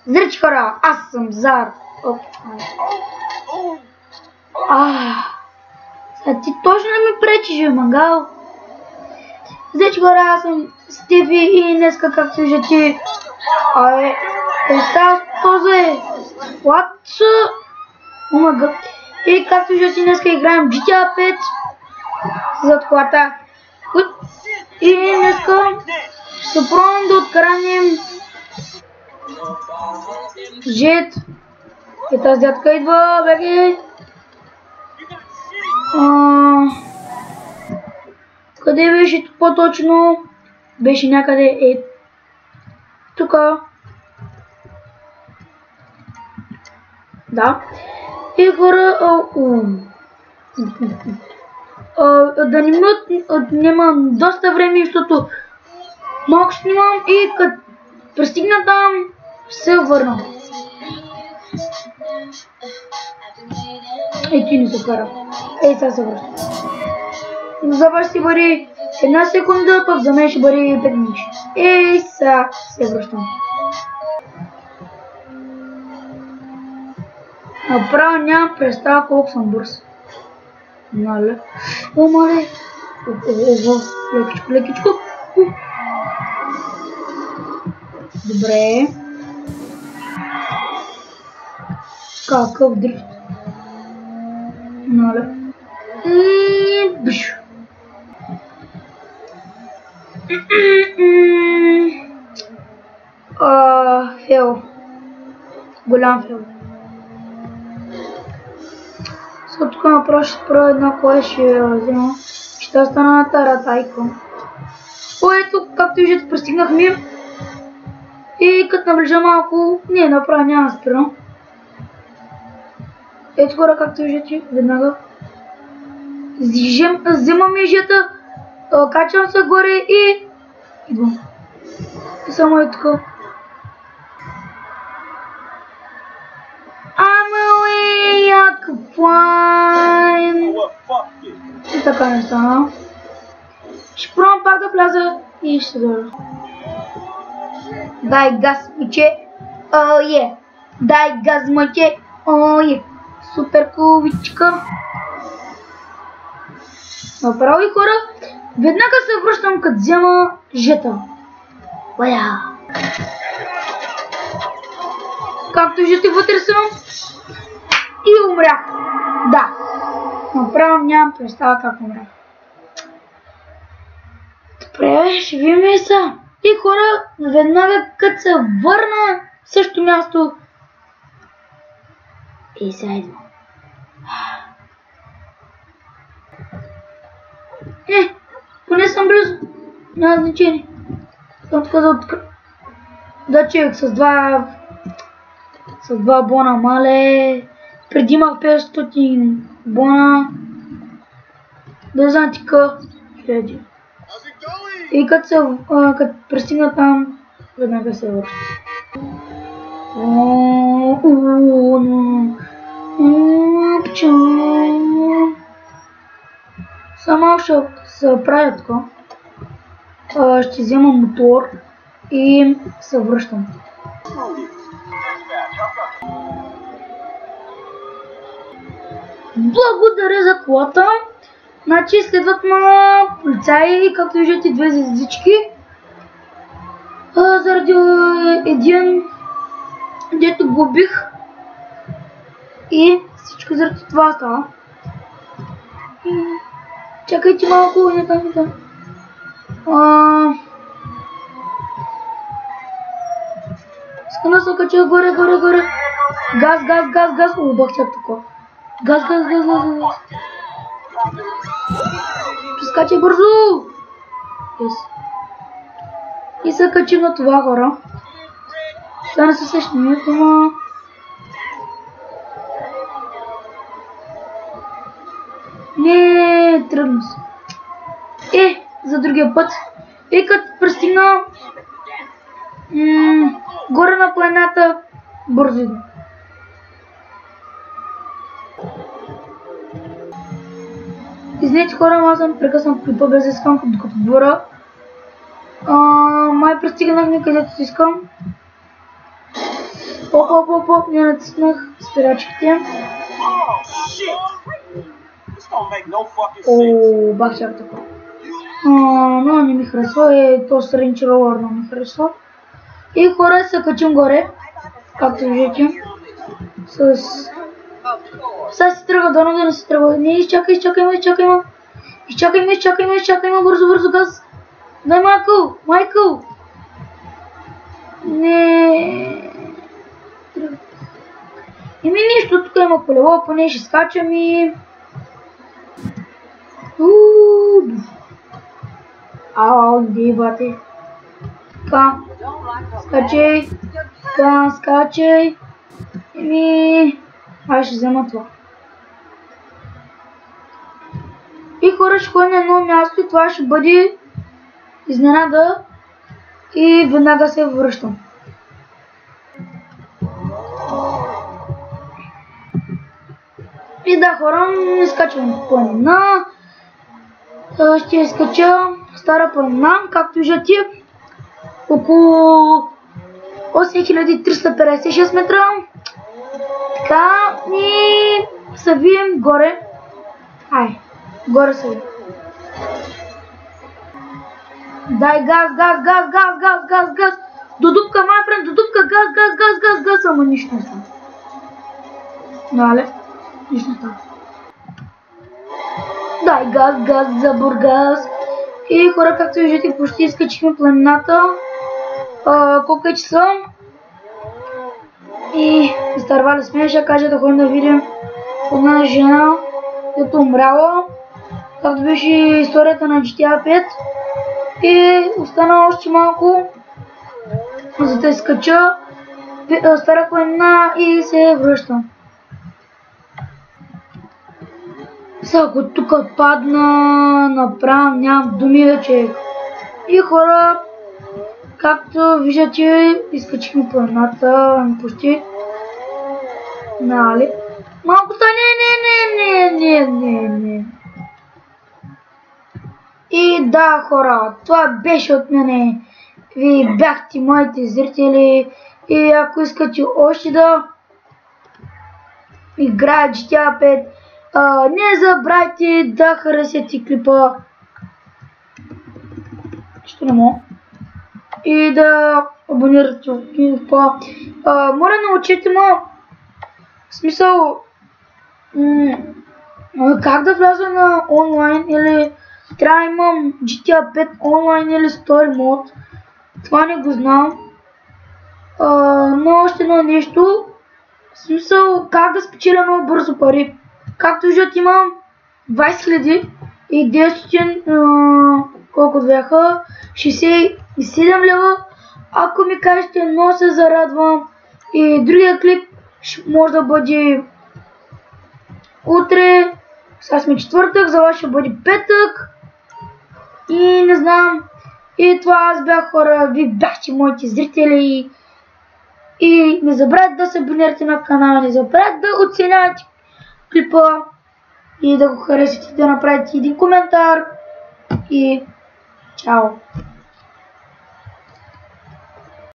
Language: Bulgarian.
Зречи хора, аз съм Зар. Сега ти точно не ми пречиш, мангал. Зречи хора, аз съм Стефи и днеска, както виждате, остава този What? Омага. И както виждате, днеска играем GTA 5 зад колата. И днеска ще пробвам да откранем Жет. И тази дядка идва, беги. Къде беше по-точно? Беше някъде тука. Да. И хора, да не ми отнемам доста време, защото малко снимам и като пристигна там, се върна. Ти не се кара. Сега се връща. За вас ще бъде една секунда, пък за мен ще бъде 5 минути. Сега се връщам. Направо нямам представа колко съм бърз. Нали? Мале. Лекичко, лекичко. Добре. Какъв дрифт. Нали? И биш. Фейл. Голям фейл. Сега тук направо ще спра една кола, ще взема. Ще стана на таратайка. Ето, както виждате, пристигнахме. И като наближа малко, не, направо няма да спирам. Ето хора, както виждате, веднага. Вземам ежета, качвам се горе и идвам. И само е така. Як файн! И така не стана. Ще пробвам пак да вляза и ще дойда. Дай газ, мъче! Дай газ, мъче! Супер кувичка! Направо и хора, веднага се връщам като взема жета. Както виждате, вътре съм и умрях. Да, направо нямам представа как умрях. Добре, ще видим са. И хора, веднага като се върна в същото място. И сега идвам. Поне съм близо. Няма значение. Съм така да човек с два бона, мале. Преди имах 500 бона. Да знаете къ. Хиляди. И като пристигна там, веднага се върши. Само ще се правя така. Ще взема мотор и се връщам. Благодаря за колата. Значи следват ма полицаи, както виждате, 2 звездички. Заради един, дето губих. И всичко заради това става. Чакайте малко, не там. Искам да се кача горе. Газ. Бах чак така. Газ. Прескачай бързо! И се качим на това, хора. Сега не се сещам, ама... Не, тръгна се. За другия път. И като пристигна горе на планината, бързо идва. Извинете хора, аз съм прекъснал клипа без да искам докато двора. Май пристигнах където си искам. Оп, не натиснах спирачките. О, бах чак така. Но не ми харесва, то Range Rover не ми харесва. И хора се качим горе, както виждате. Сега си тръгва, дано да не се тръгва. Не, изчакай ме, бързо, газ. Дай, Майкъл! Не. Еми нищо, тук има колело, поне ще скачам и... Иди, бате. Така, скачай. Еми... Аз ще взема това. И хора, ще ходим на едно място и това ще бъде изненада и веднага се връщам. И да, хора, не скачвам планина. Ще изкача стара планина, както виждате, около 8356 метра. Така, и се вием горе. Горе се вием. Дай газ. До дупка, my friend, до дупка, газ, ама нищо не става. Нали? Нищо не става. Дай газ за Бургас. И хора, както виждате, почти изкачихме планината. Колко е часа? И изтървали сме, ще кажа да ходим да видим една жена, която умряла. Както беше историята на GTA 5. И остана още малко, за да изкача стара планина и се връщам. Сега ако тук падна, направо нямам думи вече. И хора, както виждате, изкачихме планината почти. Нали? Малко стане, не. И да, хора, това беше от мене. Вие бяхте моите зрители и ако искате още да играят GTA 5, не забравяйте да харесате клипа. Що не мога. И да абонирате в клипа. Моля, научите ме, в смисъл, как да вляза на онлайн или трябва да имам GTA 5 онлайн или Story Mode. Това не го знам. Но още едно нещо. В смисъл, как да спечеля много бързо пари. Както виждате, имам 20 900, колко бяха, 67 лева. Ако ми кажете, много се зарадвам. И другия клип може да бъде утре. Сега сме четвъртък, за вас ще бъде петък. И не знам. И това аз бях, хора, ви бяхте моите зрители. И не забравяйте да се абонирате на канала, не забравяйте да оценявате клипа. И да го харесате, да направите един коментар. И чао!